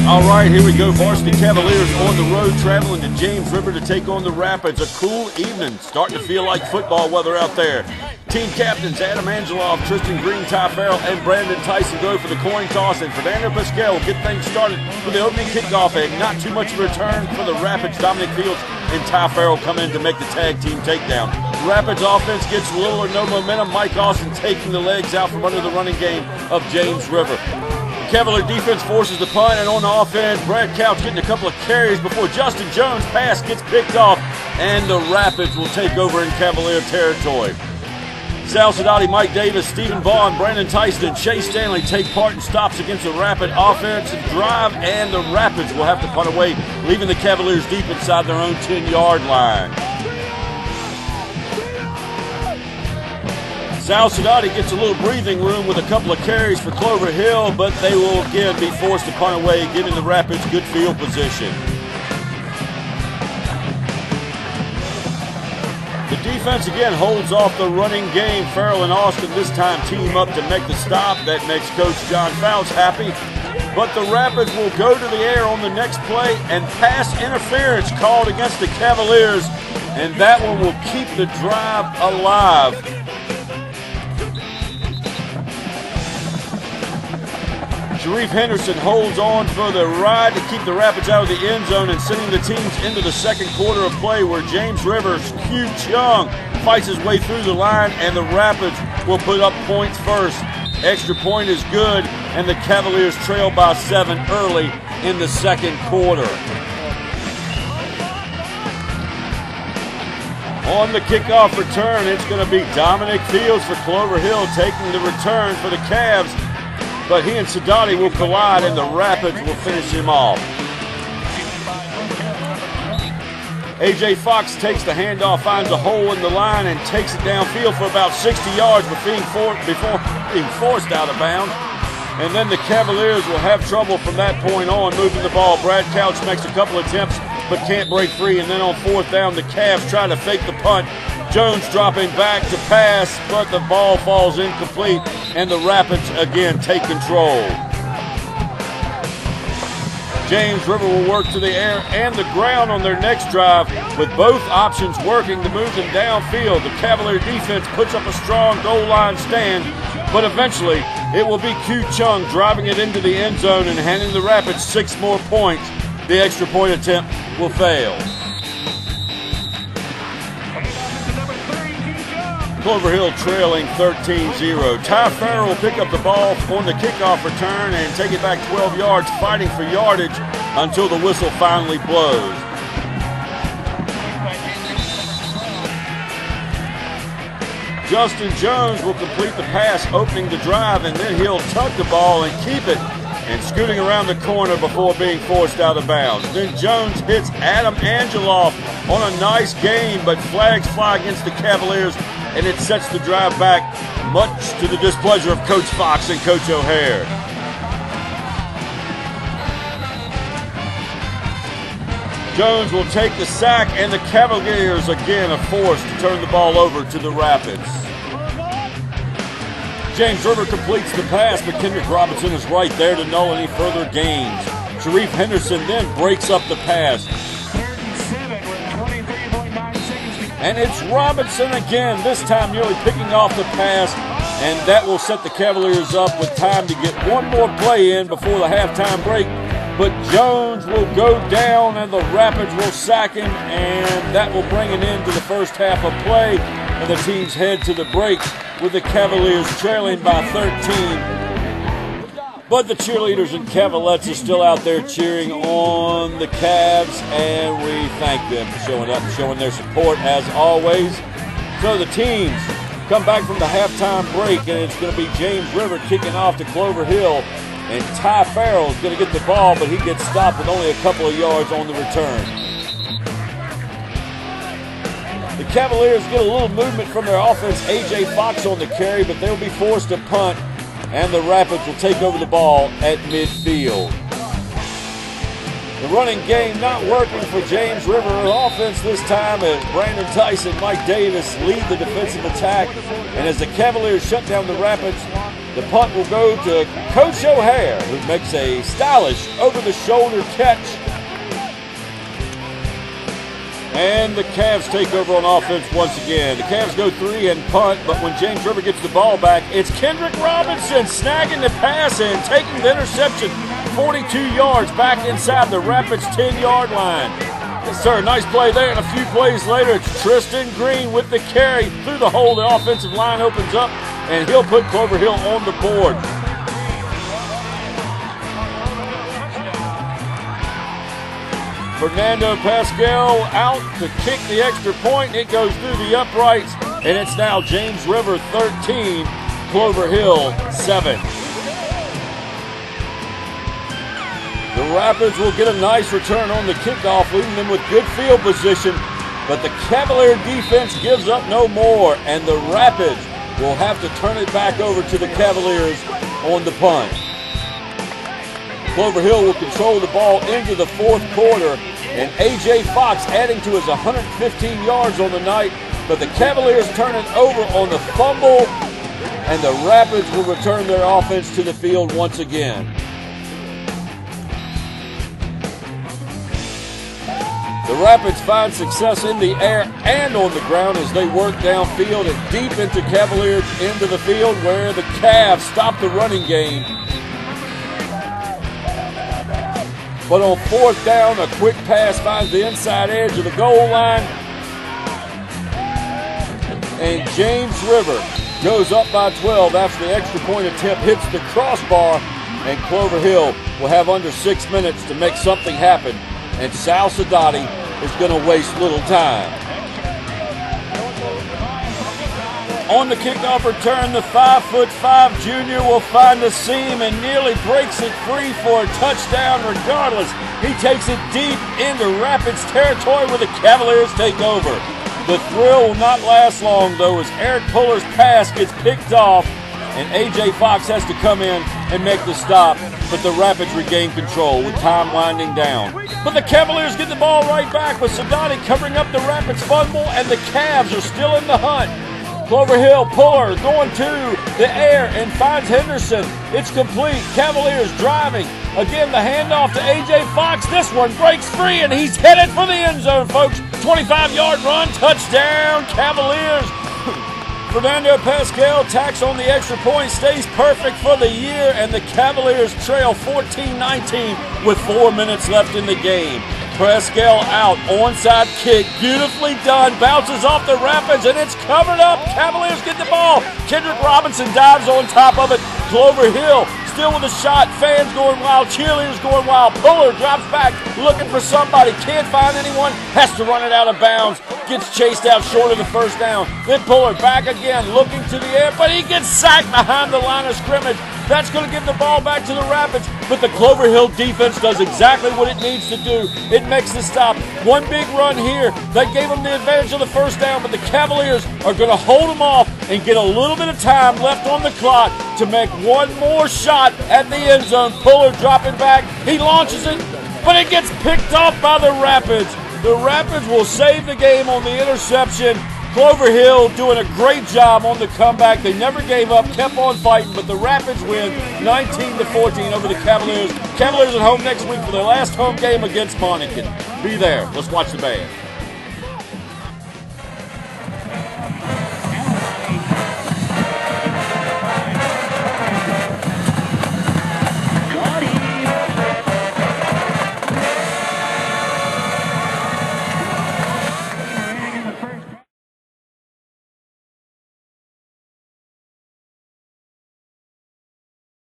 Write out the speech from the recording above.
All right, here we go. Varsity Cavaliers on the road, traveling to James River to take on the Rapids. A cool evening, starting to feel like football weather out there. Team captains Adam Angeloff, Tristan Green, Ty Farrell, and Brandon Tyson go for the coin toss, and Fernando Pascal will get things started for the opening kickoff, and not too much of a return for the Rapids. Dominic Fields and Ty Farrell come in to make the tag team takedown. Rapids offense gets little or no momentum. Mike Austin taking the legs out from under the running game of James River. Cavalier defense forces the punt, and on the offense, Brad Couch getting a couple of carries before Justin Jones' pass gets picked off, and the Rapids will take over in Cavalier territory. Sal Sadati, Mike Davis, Stephen Vaughn, Brandon Tyson, and Chase Stanley take part in stops against the Rapid offensive drive, and the Rapids will have to punt away, leaving the Cavaliers deep inside their own 10-yard line. Sal Sadati gets a little breathing room with a couple of carries for Clover Hill, but they will again be forced to punt away, giving the Rapids good field position. The defense again holds off the running game. Farrell and Austin this time team up to make the stop. That makes Coach John Fouts happy. But the Rapids will go to the air on the next play, and pass interference called against the Cavaliers, and that one will keep the drive alive. Sharif Henderson holds on for the ride to keep the Rapids out of the end zone and sending the teams into the second quarter of play, where James Rivers, Q Chung, fights his way through the line, and the Rapids will put up points first. Extra point is good, and the Cavaliers trail by 7 early in the second quarter. On the kickoff return, it's going to be Dominic Fields for Clover Hill taking the return for the Cavs. But he and Sadati will collide, and the Rapids will finish him off. A.J. Fox takes the handoff, finds a hole in the line, and takes it downfield for about 60 yards before being forced out of bounds. And then the Cavaliers will have trouble from that point on moving the ball. Brad Couch makes a couple attempts but can't break free. And then on fourth down, the Cavs try to fake the punt. Jones dropping back to pass, but the ball falls incomplete, and the Rapids again take control. James River will work to the air and the ground on their next drive, with both options working to move them downfield. The Cavalier defense puts up a strong goal line stand, but eventually it will be Q Chung driving it into the end zone and handing the Rapids 6 more points. The extra point attempt will fail. Clover Hill trailing 13-0. Ty Farrell will pick up the ball on the kickoff return and take it back 12 yards, fighting for yardage until the whistle finally blows. Justin Jones will complete the pass, opening the drive, and then he'll tuck the ball and keep it, and scooting around the corner before being forced out of bounds. Then Jones hits Adam Angeloff on a nice game, but flags fly against the Cavaliers, and it sets the drive back, much to the displeasure of Coach Fox and Coach O'Hare. Jones will take the sack, and the Cavaliers again are forced to turn the ball over to the Rapids. James River completes the pass, but Kendrick Robinson is right there to null any further gains. Sharif Henderson then breaks up the pass. And it's Robinson again, this time nearly picking off the pass, and that will set the Cavaliers up with time to get one more play in before the halftime break. But Jones will go down, and the Rapids will sack him, and that will bring an end to the first half of play, and the teams head to the break with the Cavaliers trailing by 13. But the cheerleaders and Cavalettes are still out there cheering on the Cavs, and we thank them for showing up and showing their support as always. So the teams come back from the halftime break, and it's going to be James River kicking off to Clover Hill, and Ty Farrell is going to get the ball, but he gets stopped with only a couple of yards on the return. The Cavaliers get a little movement from their offense. A.J. Fox on the carry, but they'll be forced to punt, and the Rapids will take over the ball at midfield. The running game not working for James River. Offense this time as Brandon Tyson, Mike Davis lead the defensive attack. And as the Cavaliers shut down the Rapids, The punt will go to Coach O'Hare, who makes a stylish over-the-shoulder catch. And the Cavs take over on offense once again. The Cavs go 3 and punt, but when James River gets the ball back, it's Kendrick Robinson snagging the pass and taking the interception 42 yards back inside the Rapids 10-yard line. Yes, sir, nice play there, and a few plays later, it's Tristan Green with the carry through the hole. The offensive line opens up, and he'll put Clover Hill on the board. Fernando Pascal out to kick the extra point. It goes through the uprights, and it's now James River 13, Clover Hill 7. The Rapids will get a nice return on the kickoff, leaving them with good field position, but the Cavalier defense gives up no more, and the Rapids will have to turn it back over to the Cavaliers on the punt. Clover Hill will control the ball into the fourth quarter, and A.J. Fox adding to his 115 yards on the night, but the Cavaliers turn it over on the fumble, and the Rapids will return their offense to the field once again. The Rapids find success in the air and on the ground as they work downfield and deep into Cavaliers into the field, where the Cavs stop the running game. But on fourth down, a quick pass finds the inside edge of the goal line. And James River goes up by 12 after the extra point attempt hits the crossbar. And Clover Hill will have under 6 minutes to make something happen. And Sal Sadati is going to waste little time. On the kickoff return, the 5'5" junior will find the seam and nearly breaks it free for a touchdown regardless. He takes it deep into Rapids territory where the Cavaliers take over. The thrill will not last long, though, as Eric Puller's pass gets picked off and A.J. Fox has to come in and make the stop, but the Rapids regain control with time winding down. But the Cavaliers get the ball right back with Sadati covering up the Rapids fumble, and the Cavs are still in the hunt. Clover Hill, Puller going to the air and finds Henderson. It's complete. Cavaliers driving. Again, the handoff to A.J. Fox. This one breaks free, and he's headed for the end zone, folks. 25-yard run, touchdown, Cavaliers. Fernando Pascal tacks on the extra point, stays perfect for the year, and the Cavaliers trail 14-19 with 4 minutes left in the game. Pascal out, onside kick, beautifully done, bounces off the Rapids, and it's covered up. Cavaliers get the ball. Kendrick Robinson dives on top of it. Clover Hill still with a shot. Fans going wild, cheerleaders going wild. Puller drops back, looking for somebody, can't find anyone, has to run it out of bounds, gets chased out short of the first down. Then Puller back again, looking to the air, but he gets sacked behind the line of scrimmage. That's going to give the ball back to the Rapids, but the Clover Hill defense does exactly what it needs to do. It makes the stop. One big run here that gave them the advantage of the first down, but the Cavaliers are going to hold them off and get a little bit of time left on the clock to make one more shot at the end zone. Puller dropping back. He launches it, but it gets picked off by the Rapids. The Rapids will save the game on the interception. Clover Hill doing a great job on the comeback. They never gave up, kept on fighting, but the Rapids win 19-14 over the Cavaliers. Cavaliers at home next week for their last home game against Monacan. Be there. Let's watch the band.